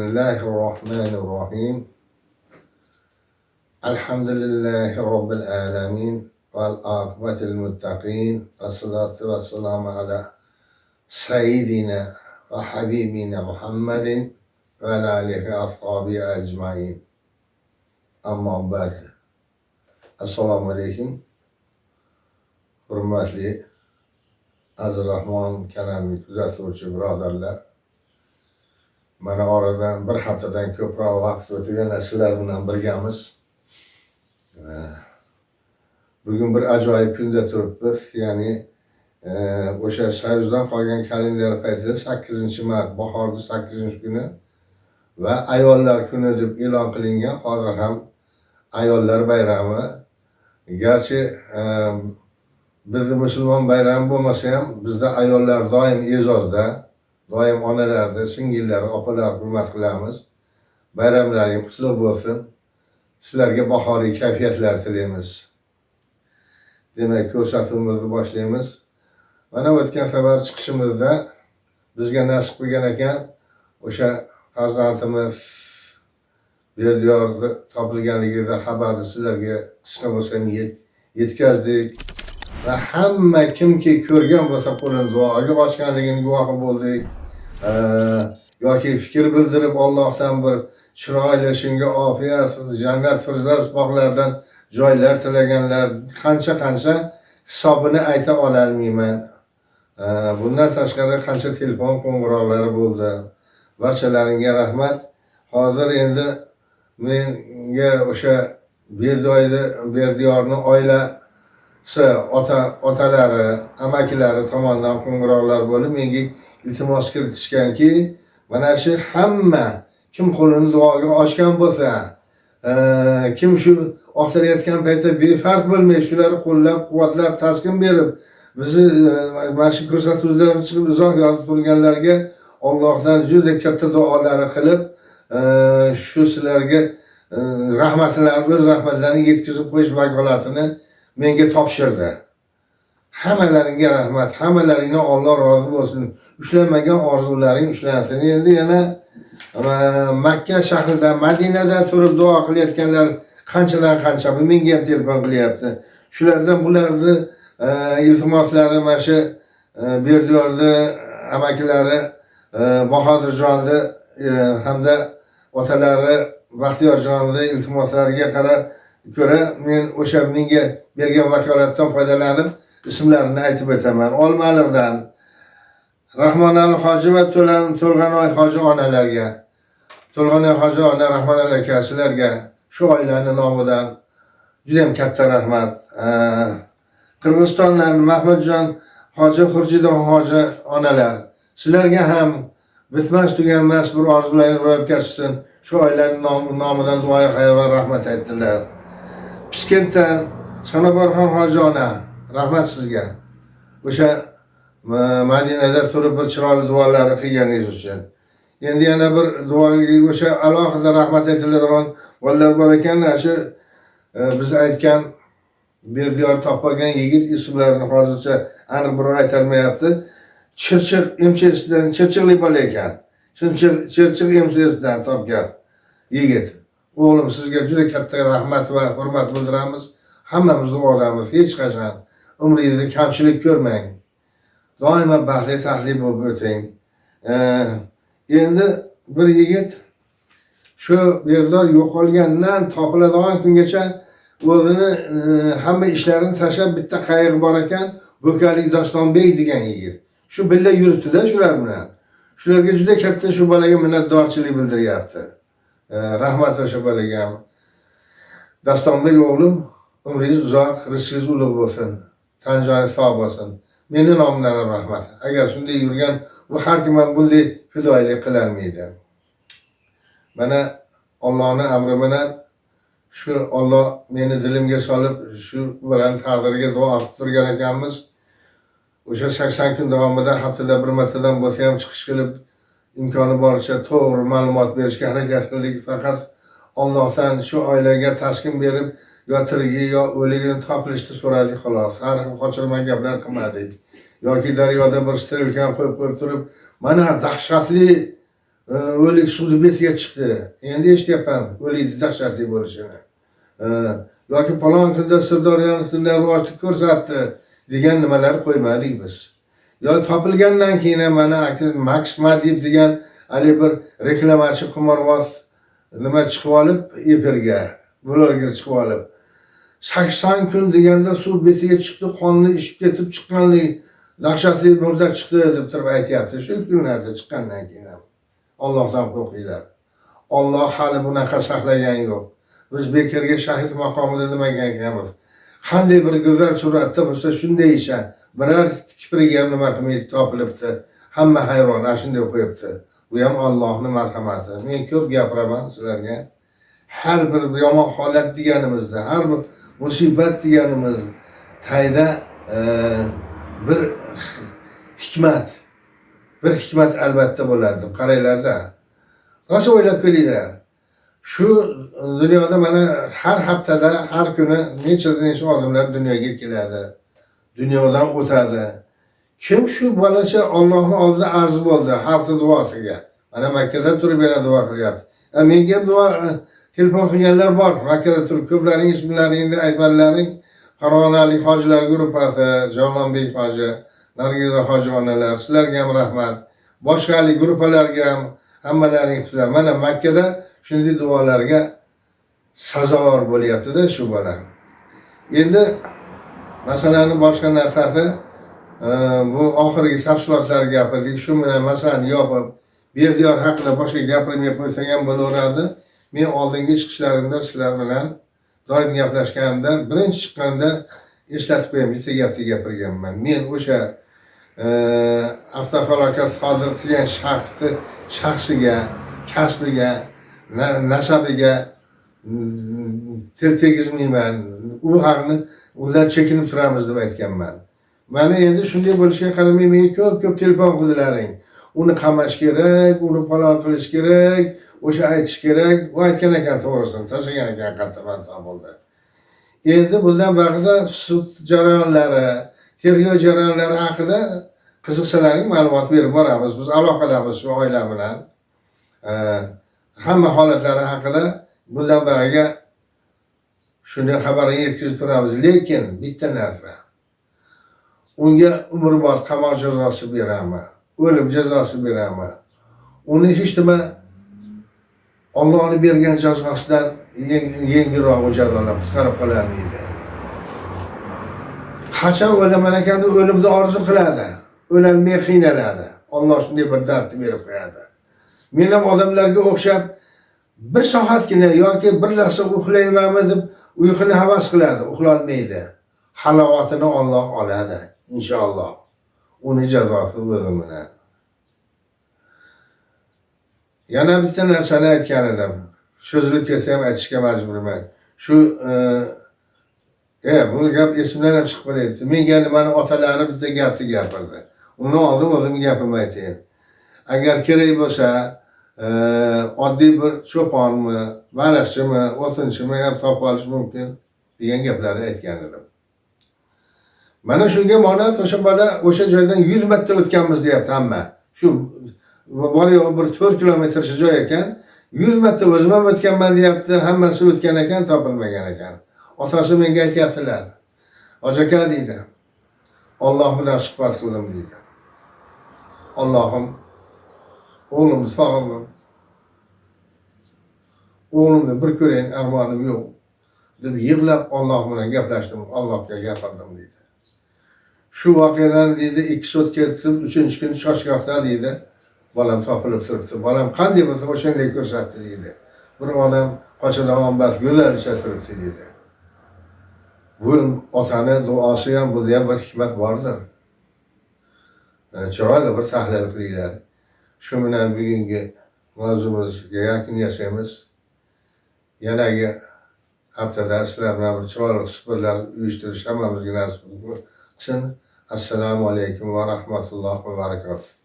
Bismillahirrahmanirrahim. Elhamdülillahi Rabbil alemin. Vel akibetil muttaqin. Ve salatu ve selamu ala seyyidina ve habibina Muhammedin ve alihi ashabi ecmain. Amma ba'd. Assalamu alaikum. Hurmatli Aziz Rahman kanalini kuzatuvchi birodarlar. Mana oradan bir haftadan ko'proq vaqt o'tib yana sizlar bilan birgamiz. Bugün bir ajoyib kunda turibmiz. Ya'ni o'sha Soyuzdan qolgan kalendar payti 8-mart, bahorning 8-kuni va ayollar kuni deb e'lon qilingan. Hozir ham ayollar bayrami. Garchi bizda musulmon bayrami bo'lmasa ham bizda ayollar doim e'zozda, doim onalarni, singillar, opalar hurmat qilamiz. Bayramlaring qutlug' bo'lsin. Sizlarga bahoriy kayfiyatlar tilaymiz. Demak, ko'rsatuvimizni boshlaymiz. Mana o'tgan safar chiqishimizda bizga nasib qilgan ekan, o'sha farzandimiz Berdiyorda topilganligida xabarni sizlarga qisqa bo'lsa ham yetkazdik. Va hamma kimki ko'rgan bo'lsa qo'lini duoga ochganligini guvohi bo'ldik. Yoki fikr bildirib Allohdan bir chiroyli shunga ofiyat, jannat firdaus bog'laridan joylar tilaganlar qancha hisobini ayta olmayman. Bundan tashqari qancha telefon qo'ng'iroqlari bo'ldi. Barchalaringga rahmat. Hozir endi menga o'sha Berdiyorni oilasi, otalari, amakilari tomonidan qo'ng'iroqlar bo'lib menga iltimos kiritishganki, mana shu hamma kim qo'lini duoga ochgan bo'lsa, kim shu oxirayotgan paytda befarq bo'lmay shularni qo'llab, quvvatlab, taskin berib, bizni mana shu ko'rsatuvlarni chiqib izoh yozib turganlarga Allohdan juda katta duolar qilib, shu sizlarga rahmatlarini, o'z rahmatlarini yetkazib qo'yish vakolatini menga topshirdi. Hammalaringga rahmat, hammalaringdan Alloh rozi bo'lsin. Ushlanmagan orzularing ushlansin. Endi yana Makka shahrida, Madinada turib duo qilayotganlar qancha menga ham telefon qilyapti. Shulardan bularni iltimoslari mana shu Berdiyorni amakilari Bahodirjonni hamda otalari Baxtiyorjonni iltimoslariga ko'ra men o'sha menga bergan vakolatdan foydalanib ismlarini aytib o'taman. Olmaliqdan Rahmonali hoji va To'lg'anoy hoji onalarga, To'lg'anoy hoji ona Rahmonali akasilarga shu oilaning nomidan juda ham katta rahmat. Qirg'izistondan Mahmudjon hoji, Xurjidon hoji onalar, sizlarga ham bitmas tuganmas bir orzularingiz ro'yobga chiqsin. Shu oilaning nomidan duoya xayr va rahmat aytdilar. Piskentdan Sanobarxon hoji ona, rahmat sizga. O'sha Madinada turib bir chiroyli duolar qilganingiz uchun. Endi yana bir duoga o'sha alohida rahmat aytiladigan bolalar bor ekan, shu biz aytgan Berdiyor topgan yigit ismlarini hozircha aniq birov aytolmayapti. Chirchiq MCSdan Chirchiqlik bola ekan. Chirchiq MCSdan topgan yigit. O'g'lim, sizga juda katta rahmat va hurmat bildiramiz. Hammamiz duodamiz. Hech qachon umringizda kamchilik ko'rmang. Doimo baxtli taxli bo'lib o'ting. Endi bir yigit shu Berdiyor yo'qolgandan topiladigan kungacha o'zini hamma ishlarini tashlab bitta qayg'i bor ekan, Bo'kalik Dostonbek degan yigit. Shu billa yuribdi-da shular bilan. Shularga juda katta shu bolaga minnatdorchilik bildiryapti. Rahmat o'sha bolaga. Dostonbek o'g'lim, umringiz uzoq, rizqingiz ulug' bo'lsin. Tan joyingiz sog' bo'lsin. Meni nomimdan rahmat. Agar shunday yurgan, bu har kim ham bunday fidoyilik qilolmaydi. Mana Allohning amri bilan shu Alloh meni dilimga solib, shu bilan taqdirga duo qilib turgan ekanmiz. O'sha 80 kun davomida haftada bir martadan bo'lsa ham chiqish qilib, imkoni boricha to'g'ri ma'lumot berishga harakat qildik. Faqat Allohdan shu oilaga taskin berib, yo tirigi yo o'ligini topilishni so'radik xolos. Har xil qochirma gaplar qilmadik. Yoki daryoda bir sterilkan qo'yib turib, mana dahshatli o'lik suvni betiga chiqdi. Endi eshityapman o'likni dahshatli bo'lishini. Yoki falon kunda Sirdaryoni shunday rivojlik ko'rsatdi degan nimalar qo'ymadik biz. Yo topilgandan keyin mana Max Madib degan hali bir reklamachi qimorboz nima chiqib olib efirga, bloger chiqib olib 80 kun deganda suv betiga chiqdi, qonni ishib ketib chiqqanlik dahshatli murda chiqdi deb turib aytyapti. Shu kunlarda chiqqandan keyin ham Allohdan qo'rqinglar. Alloh hali bunaqa saqlagan yo'q. Biz bekorga shahid maqomida demagan ekanmiz. Qanday bir go'zal suratda bo'lsa shunday isha biror kipriga ham nima qilmaydi topilibdi. Hamma hayron, shunday qo'yibdi. Bu ham Allohning marhamati. Men ko'p gapiraman sizlarga. Har bir yomon holat deganimizda, har bir musibat deganimiz tayda bir hikmat albatta bo'ladi. Qaranglarda. Rosa o'ylab ko'ringlar. Shu dunyoda mana har haftada, har kuni necha odamlar dunyoga keladi. Dunyodan o'tadi. Kim shu bolacha Allohning oldida arz bo'ldi hafta duosiga. Mana Makkada turib yana duo qilyapti. Menga duo telefon qilganlar bor. Makkada turib ko'plaring ismlaringni aytganlaring, Farg'onalik hojilar guruhi, Jononbek hoji, Nargiza hoji onalar, sizlarga ham rahmat. Boshqalik guruhlarga ham hammalaring sizlar. Mana Makkada shunday duolarga sazovor bo'lyapti-da shu bola. Endi masalani boshqa narsasi bu oxirgi tafsilotlarga gapirdik. Shu bilan masalani yopib, Berdiyor haqida boshqa gapirmay qo'ysam ham bo'laveradi. Men oldingi chiqishlarimda sizlar bilan doim gaplashganimda, birinchi chiqqanda eslatib qo'yam, bitta gapni gapirganman. Men o'sha avtofalokat sodir qilgan shaxsiga, kasbiga, nasabiga til tegizmayman. U haqni ular chekinib turamiz deb aytganman. Mana endi shunday bo'lishiga qaramay menga ko'p telefon qildilaring. Uni qamash kerak, uni falon qilish kerak, o'sha aytish kerak. U aytgan ekan to'g'risini, tashlagan ekan qattiq bo'ldi. Endi bundan baqida sud jarayonlari, tergov jarayonlari haqida qiziqsalaring ma'lumot berib boramiz. Biz aloqadamiz shu oila bilan. Hamma holatlari haqida bundan baqaga shunday xabarini yetkazib turamiz. Lekin bitta narsa. Unga umrbod qamoq jazosi beraman, o'lim jazosi beraman. Uni hech nima Allohning bergan jazosidan yengilroq jazolar qutqarib qolarmidi. Qachon o'laman ekanda o'limni orzu qiladi, o'lolmay qiynaladi. Alloh shunday bir dardni berib qo'yadi. Men ham odamlarga o'xshab bir soatgina yoki bir lahza uxlaymanmi deb uyquni havas qiladi, uxlolmaydi. Halovatini Alloh oladi inshaalloh. Uni jazosi o'zi bilan. Yana bitta narsani aytgan edim. Cho'zilib ketsa ham aytishga majburman. Shu bu gap esimdan ham chiqib qolyapti. Menga mani otalari bizda gapni gapirdi. Uni oldin o'zim gapimni aytayin. Agar kerak bo'lsa, oddiy bir cho'ponmi, baliqchimi, o'tinchimi ham topib olish mumkin degan gaplarni aytgan edim. Mana shunga monat o'sha bola o'sha joydan 100 marta o'tganmiz deyapti hamma. Shu bor-yo'q bir 4 kilometrcha joy ekan, 100 marta o'zim ham o'tganman deyapti, hammasi o'tgan ekan, topilmagan ekan. Otasi menga aytyaptilar. Ojaka deydi. Alloh bilan suhbat qildim deydi. Allohim o'g'limni sog'indim. O'g'limni bir ko'rayin armonim yo'q deb yig'lab Alloh bilan gaplashdim, Allohga gapirdim deydi. Shu voqeadan deydi 2 soat ketib, 3-kun shoshgohda deydi, bolam topilib turibdi. Bolam qanday bo'lsa o'shanday ko'rsatdi deydi. Bir odam qochadan ombas go'zal isha turibdi deydi. Bu otani duosi ham bunda ham bir hikmat bordir. Chiroyli bir tahlil qilinglar. Shu bilan bugungi mavzumizga yakun yasaymiz. Yanagi haftada sizlar bilan bir chiroyli suhbatlar uyushtirish hammamizga nasib qilsin. Assalomu alaykum va rahmatullohi va barakatuh.